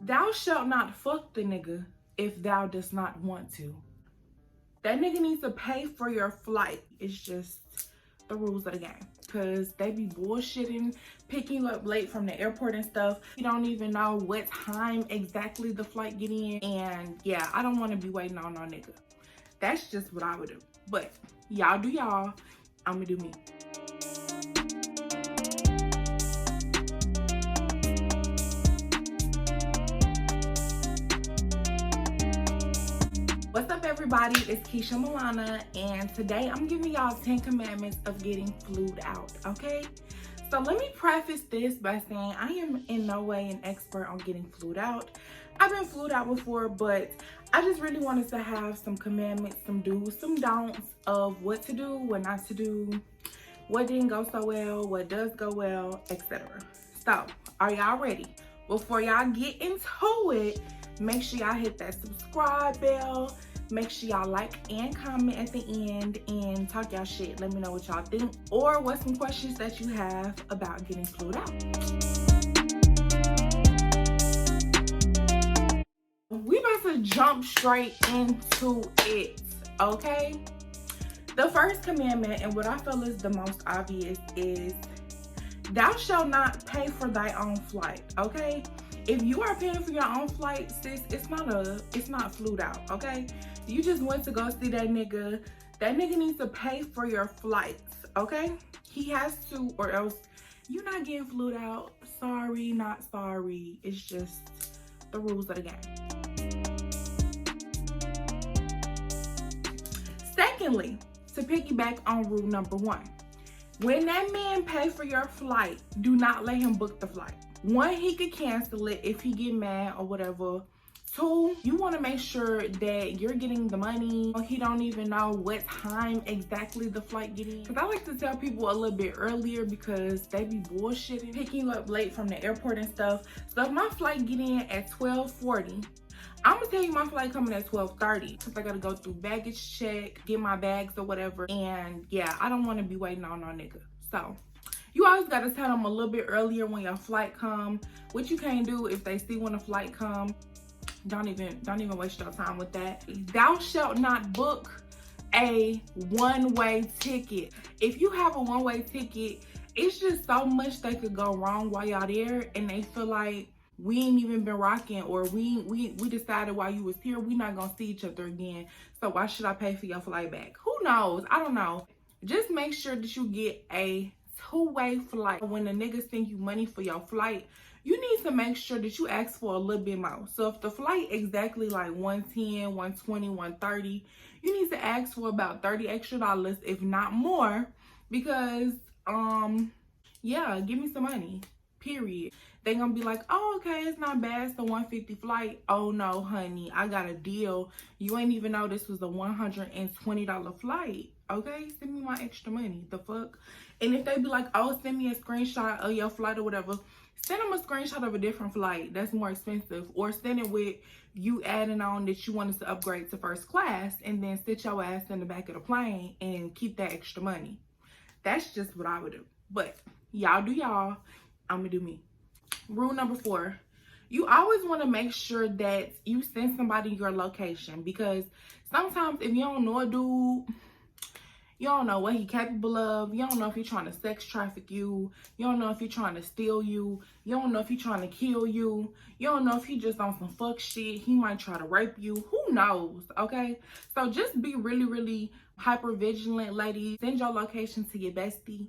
Thou shalt not fuck the nigga if thou does not want to. That nigga needs to pay for your flight. It's just the rules of the game. Because they be bullshitting, picking you up late from the airport and stuff. You don't even know what time exactly the flight get in. And yeah, I don't want to be waiting on no nigga. That's just what I would do. But y'all do y'all. I'ma do me. What's up, everybody? It's Keysha Milana, and today I'm giving y'all 10 commandments of getting flued out, okay? So let me preface this by saying I am in no way an expert on getting flued out. I've been flued out before, but I just really wanted to have some commandments, some do's, some don'ts of what to do, what not to do, what didn't go so well, what does go well, etc. So, are y'all ready? Before y'all get into it, make sure y'all hit that subscribe bell. Make sure y'all like and comment at the end and talk y'all shit. Let me know what y'all think or what some questions that you have about getting flued out. We about to jump straight into it, okay? The first commandment, and what I feel is the most obvious, is thou shalt not pay for thy own flight, okay? If you are paying for your own flight, sis, it's not flued out, okay? You just went to go see that nigga. That nigga needs to pay for your flights, okay? He has to, or else you're not getting flued out. Sorry, not sorry. It's just the rules of the game. Secondly, to piggyback on rule number 1, when that man pay for your flight, do not let him book the flight. 1, he could cancel it if he get mad or whatever. 2, you want to make sure that you're getting the money. He don't even know what time exactly the flight get in. Because I like to tell people a little bit earlier because they be bullshitting, picking you up late from the airport and stuff. So if my flight get in at 12:40, I'm gonna tell you my flight coming at 12:30 because I gotta go through baggage check, get my bags or whatever. And yeah, I don't want to be waiting on no nigga. So you always gotta tell them a little bit earlier when your flight come. What you can't do if they see when a flight come, don't even waste your time with that. Thou shalt not book a one-way ticket. If you have a one-way ticket, it's just so much that could go wrong while y'all there, and they feel like we ain't even been rocking, or we decided while you was here we not gonna see each other again, so why should I pay for your flight back? Who knows? I don't know. Just make sure that you get a two-way flight. When the niggas send you money for your flight, you need to make sure that you ask for a little bit more. So if the flight exactly like $110, $120, $130, you need to ask for about $30 extra, if not more, because yeah, give me some money, period. They gonna be like, oh, okay, it's not bad, it's the $150 flight. Oh no, honey, I got a deal. You ain't even know this was a $120 flight. Okay, send me my extra money. The fuck? And if they be like, oh, send me a screenshot of your flight or whatever, send them a screenshot of a different flight that's more expensive, or send it with you adding on that you wanted to upgrade to first class, and then sit your ass in the back of the plane and keep that extra money. That's just what I would do. But y'all do y'all. I'm gonna do me. Rule number 4, you always want to make sure that you send somebody your location, because sometimes if you don't know a dude, you don't know what he capable of. You don't know if he's trying to sex traffic you. You don't know if he's trying to steal you. You don't know if he's trying to kill you. You don't know if he just on some fuck shit. He might try to rape you. Who knows, okay? So just be really, really hyper vigilant, ladies. Send your location to your bestie.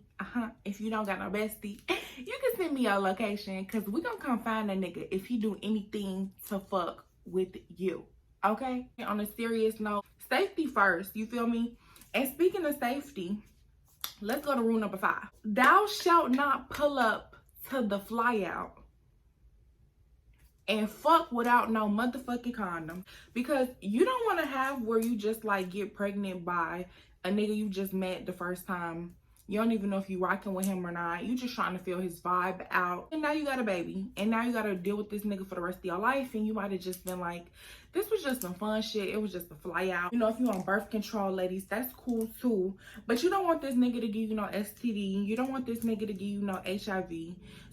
If you don't got no bestie, you can send me your location, because we gonna come find a nigga if he do anything to fuck with you, okay? On a serious note, safety first, you feel me? And speaking of safety, let's go to rule number 5. Thou shalt not pull up to the fly out and fuck without no motherfucking condom. Because you don't want to have where you just like get pregnant by a nigga you just met the first time You don't even know if you rocking with him or not. You just trying to feel his vibe out. And now you got a baby. And now you got to deal with this nigga for the rest of your life. And you might have just been like, this was just some fun shit. It was just a fly out. You know, if you on birth control, ladies, that's cool too. But you don't want this nigga to give you no STD. You don't want this nigga to give you no HIV.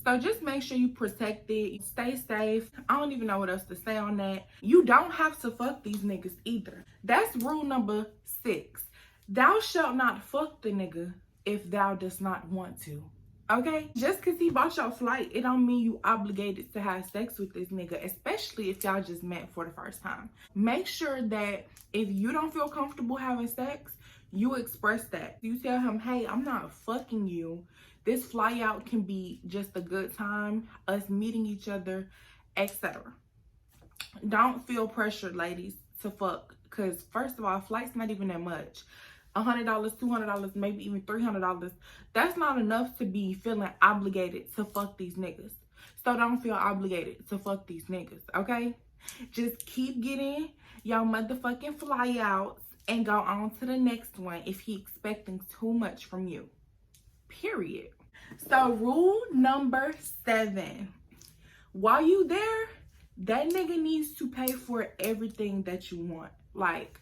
So just make sure you protect it. Stay safe. I don't even know what else to say on that. You don't have to fuck these niggas either. That's rule number 6. Thou shalt not fuck the nigga if thou does not want to. Okay? Just because he bought your flight, it don't mean you obligated to have sex with this nigga, especially if y'all just met for the first time. Make sure that if you don't feel comfortable having sex, you express that. You tell him, hey, I'm not fucking you. This fly out can be just a good time, us meeting each other, etc. Don't feel pressured, ladies, to fuck. Because first of all, flight's not even that much. $100, $200, maybe even $300. That's not enough to be feeling obligated to fuck these niggas. So don't feel obligated to fuck these niggas, okay? Just keep getting your motherfucking fly outs and go on to the next one if he expecting too much from you. Period. So rule number 7. While you there, that nigga needs to pay for everything that you want. Like,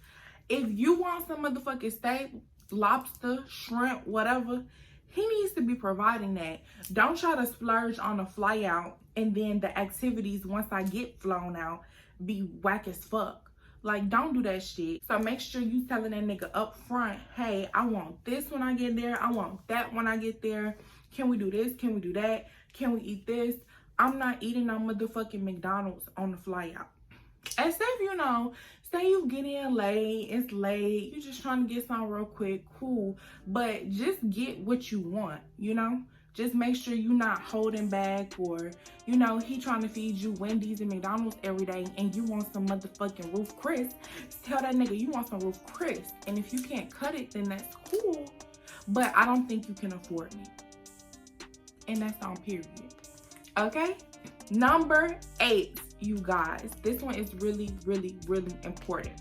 if you want some motherfucking steak, lobster, shrimp, whatever, he needs to be providing that. Don't try to splurge on a fly out and then the activities once I get flown out be whack as fuck. Like, don't do that shit. So make sure you telling that nigga up front, hey, I want this when I get there. I want that when I get there. Can we do this? Can we do that? Can we eat this? I'm not eating no motherfucking McDonald's on the fly out. Except, you know, say you get in late, it's late, you just trying to get something real quick, cool. But just get what you want, you know? Just make sure you're not holding back, or, you know, he trying to feed you Wendy's and McDonald's every day and you want some motherfucking Roof Chris. Tell that nigga you want some Roof Chris. And if you can't cut it, then that's cool. But I don't think you can afford me. And that's on period. Okay? Number 8, you guys. This one is really, really, really important.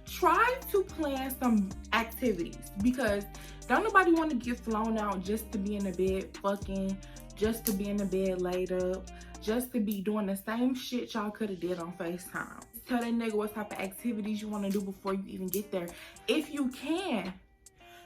Try to plan some activities, because don't nobody want to get flown out just to be in the bed fucking, just to be in the bed laid up, just to be doing the same shit y'all could have did on FaceTime. Tell that nigga what type of activities you want to do before you even get there. If you can,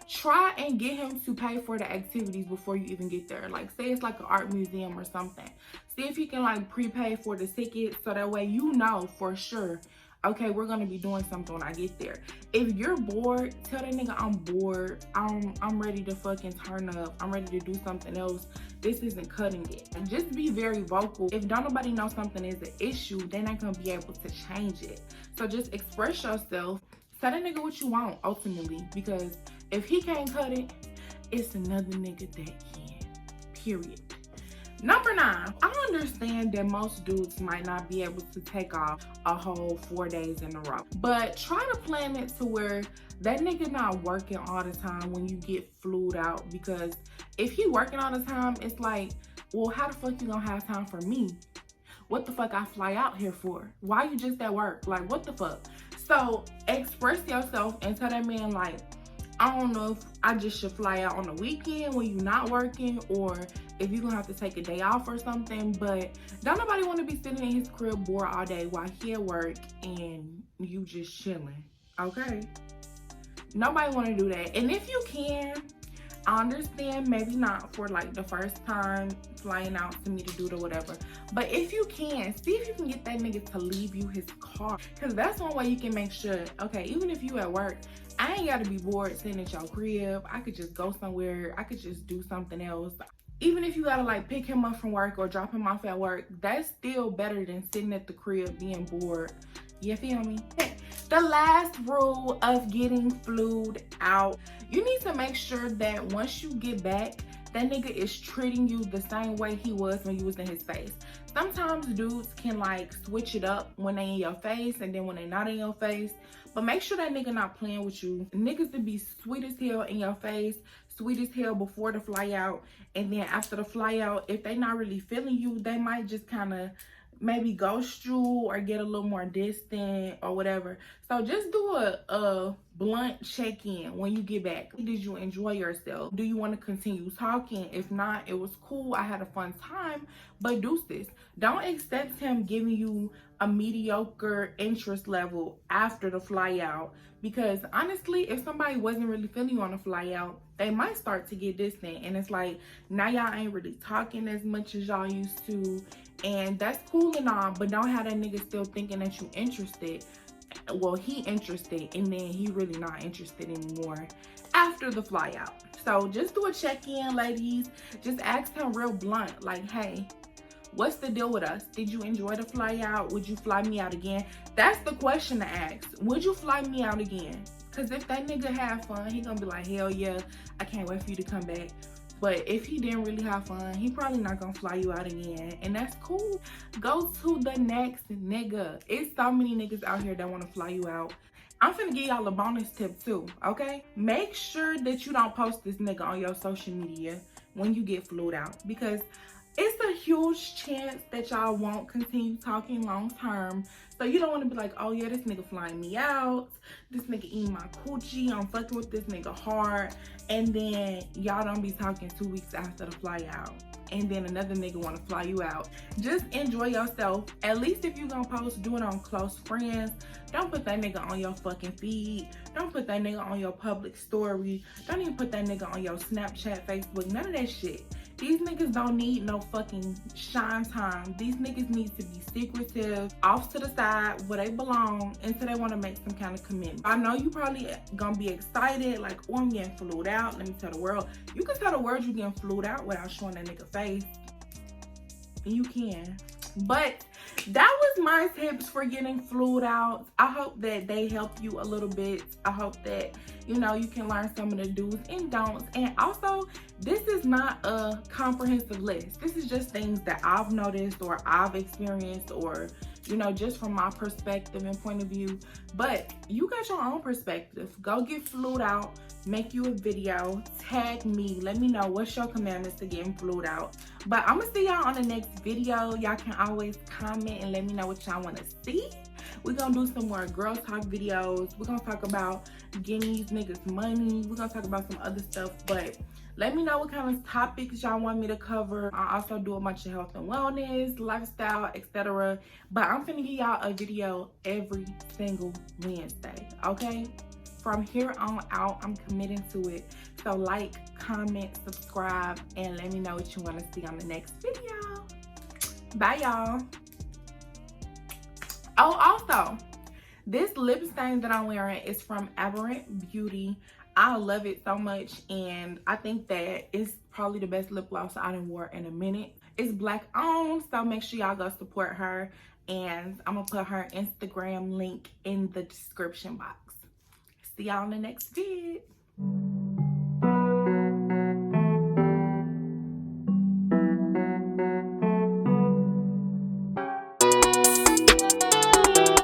try and get him to pay for the activities before you even get there. Like, say it's like an art museum or something. See if he can like prepay for the ticket, so that way you know for sure, okay, we're gonna be doing something when I get there. If you're bored, tell that nigga I'm bored. I'm ready to fucking turn up. I'm ready to do something else. This isn't cutting it. And just be very vocal. If don't nobody know something is an issue, they're not gonna be able to change it. So just express yourself. Tell that nigga what you want ultimately, because if he can't cut it, it's another nigga that can. Period. Number 9, I understand that most dudes might not be able to take off a whole 4 days in a row. But try to plan it to where that nigga not working all the time when you get flued out. Because if he working all the time, it's like, well, how the fuck you gonna have time for me? What the fuck I fly out here for? Why you just at work? Like, what the fuck? So express yourself and tell that man, like, I don't know if I just should fly out on the weekend when you're not working, or if you're gonna have to take a day off or something. But don't nobody want to be sitting in his crib bored all day while he at work and you just chilling, okay? Nobody want to do that. And if you can, I understand maybe not for like the first time flying out to meet a dude or whatever, but if you can, see if you can get that nigga to leave you his car, because that's one way you can make sure, okay, even if you at work, I ain't gotta be bored sitting at your crib. I could just go somewhere. I could just do something else. Even if you gotta like pick him up from work or drop him off at work, that's still better than sitting at the crib being bored. You feel me? The last rule of getting flued out, you need to make sure that once you get back, that nigga is treating you the same way he was when you was in his face. Sometimes dudes can like switch it up when they in your face and then when they not in your face. But make sure that nigga not playing with you. Niggas to be sweet as hell in your face, sweet as hell before the fly out, and then after the fly out, if they not really feeling you, they might just kind of maybe ghost you or get a little more distant or whatever. So just do a blunt check-in when you get back. Did you enjoy yourself? Do you want to continue talking? If not, it was cool, I had a fun time, but deuces. Don't accept him giving you a mediocre interest level after the fly out, because honestly, if somebody wasn't really feeling you on the fly out, they might start to get distant, and it's like now y'all ain't really talking as much as y'all used to. And that's cool and all, but don't have that nigga still thinking that you interested. Well, he interested, and then he really not interested anymore after the fly out. So just do a check-in, ladies. Just ask him real blunt, like, hey, what's the deal with us? Did you enjoy the fly out? Would you fly me out again? That's the question to ask. Would you fly me out again? Because if that nigga had fun, he gonna be like, hell yeah, I can't wait for you to come back. But if he didn't really have fun, he probably not gonna fly you out again. And that's cool. Go to the next nigga. It's so many niggas out here that wanna fly you out. I'm finna give y'all a bonus tip too, okay? Make sure that you don't post this nigga on your social media when you get flued out, because it's a huge chance that y'all won't continue talking long term. So you don't want to be like, oh yeah, this nigga flying me out, this nigga eating my coochie, I'm fucking with this nigga hard, and then y'all don't be talking 2 weeks after the fly out, and then another nigga want to fly you out. Just enjoy yourself. At least if you gonna post, do it on close friends. Don't put that nigga on your fucking feed. Don't put that nigga on your public story. Don't even put that nigga on your Snapchat, Facebook, none of that shit. These niggas don't need no fucking shine time. These niggas need to be secretive, off to the side where they belong, until they want to make some kind of commitment. I know you probably gonna be excited, like, oh, I'm getting flued out. Let me tell the world. You can tell the world you getting flued out without showing that nigga face. You can. But that was my tips for getting flued out. I hope that they help you a little bit. I hope that, you know, you can learn some of the do's and don'ts. And also, this is not a comprehensive list. This is just things that I've noticed or I've experienced, or, you know, just from my perspective and point of view. But you got your own perspective. Go get flued out. Make you a video, tag me, let me know what's your commandments to getting flued out. But I'm gonna see y'all on the next video. Y'all can always comment and let me know what y'all want to see. We're gonna do some more girl talk videos. We're gonna talk about getting these niggas money. We're gonna talk about some other stuff, but let me know what kind of topics y'all want me to cover. I also do a bunch of health and wellness, lifestyle, etc. But I'm finna give y'all a video every single Wednesday, okay? From here on out, I'm committing to it. So like, comment, subscribe, and let me know what you want to see on the next video. Bye, y'all. Oh, also, this lip stain that I'm wearing is from Aberrant Beauty. I love it so much, and I think that it's probably the best lip gloss I done wore in a minute. It's Black owned, so make sure y'all go support her, and I'm gonna put her Instagram link in the description box. See y'all in the next vid.